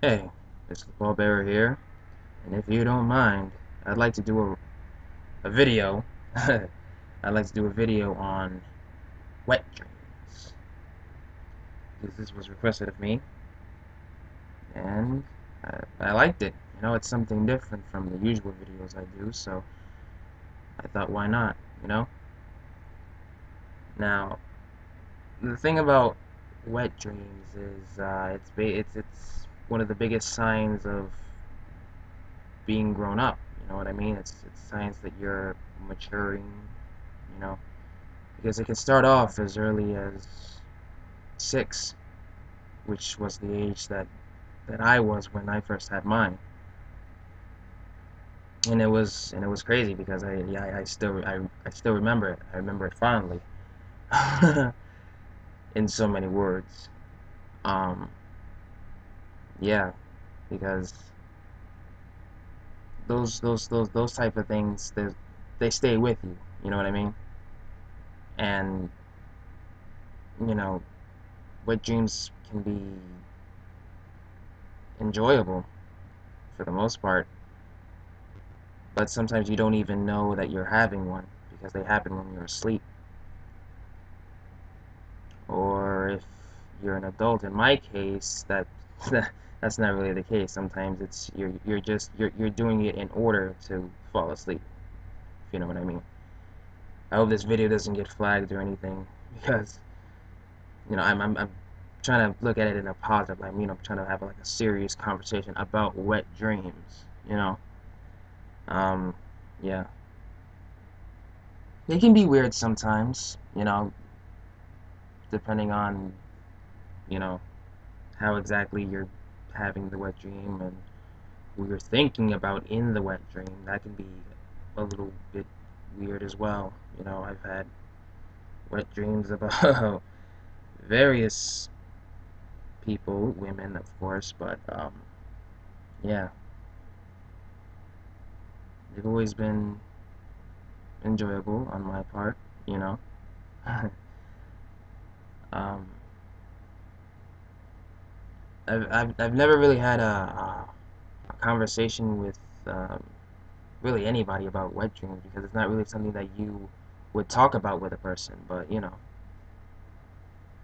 Hey, it's the Bearer here, and if you don't mind, I'd like to do a video. I'd like to do a video on wet dreams, because this was requested of me, and I liked it. You know, it's something different from the usual videos I do, so I thought, why not, you know? Now, the thing about wet dreams is it's one of the biggest signs of being grown up. You know what I mean? It's signs that you're maturing, you know, because it can start off as early as 6, which was the age that I was when I first had mine, and it was crazy because I still remember it. I remember it fondly, in so many words. Um, yeah, because those type of things they stay with you. You know what I mean? And you know, wet dreams can be enjoyable for the most part, but sometimes you don't even know that you're having one because they happen when you're asleep. Or if you're an adult, in my case, that's not really the case. Sometimes it's you're doing it in order to fall asleep, if you know what I mean. I hope this video doesn't get flagged or anything because I'm trying to look at it in a positive light. I'm trying to have like a serious conversation about wet dreams. You know, um, yeah, they can be weird sometimes. Depending on you know how exactly you're having the wet dream and who you're thinking about in the wet dream. That can be a little bit weird as well. I've had wet dreams about various people, women, of course, but yeah, they've always been enjoyable on my part, you know. um, I've never really had a conversation with um, really anybody about wet dreams because it's not really something that you would talk about with a person. But if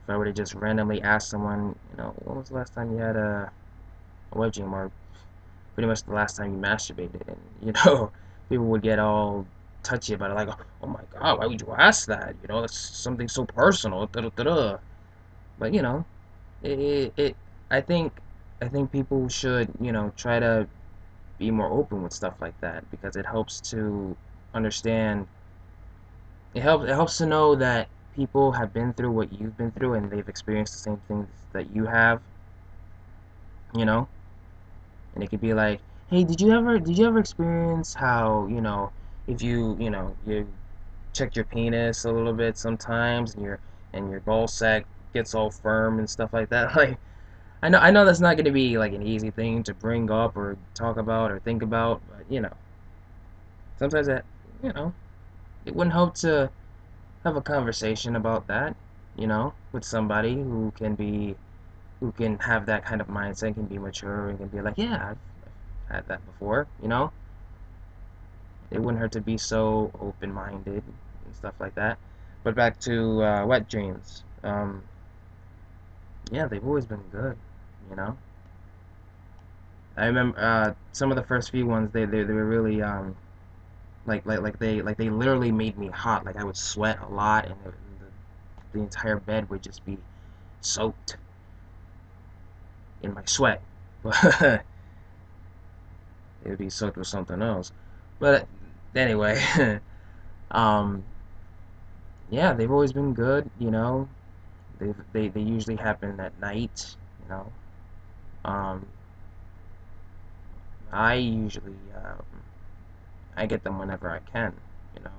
I were to just randomly ask someone, when was the last time you had a wet dream, or pretty much the last time you masturbated, and people would get all touchy about it, like, oh my god, why would you ask that? That's something so personal. Da, da, da, da. But it I think I think people should try to be more open with stuff like that because it helps to understand. It helps to know that people have been through what you've been through and they've experienced the same things that you have, you know? And it could be like, "Hey, did you ever experience how, if you check your penis a little bit sometimes and your ball sack gets all firm and stuff like that?" Like, I know that's not going to be like an easy thing to bring up or talk about or think about, but sometimes you know, it wouldn't hurt to have a conversation about that, with somebody who can have that kind of mindset, can be mature, and can be like, yeah, I've had that before. It wouldn't hurt to be so open-minded and stuff like that. But back to wet dreams. Yeah, they've always been good. You know, I remember some of the first few ones. They were really like they literally made me hot. Like I would sweat a lot, and the entire bed would just be soaked in my sweat. But it would be soaked with something else. But anyway, um, yeah, they've always been good. They usually happen at night. You know, um, I usually I get them whenever I can. You know,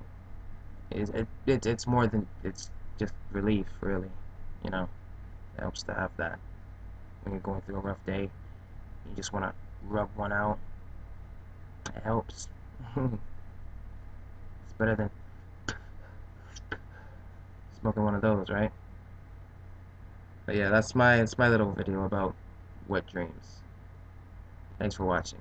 it's more than it's just relief, really. You know, it helps to have that when you're going through a rough day. You just want to rub one out. It helps. It's better than smoking one of those, right? But yeah, that's my little video about wet dreams. Thanks for watching.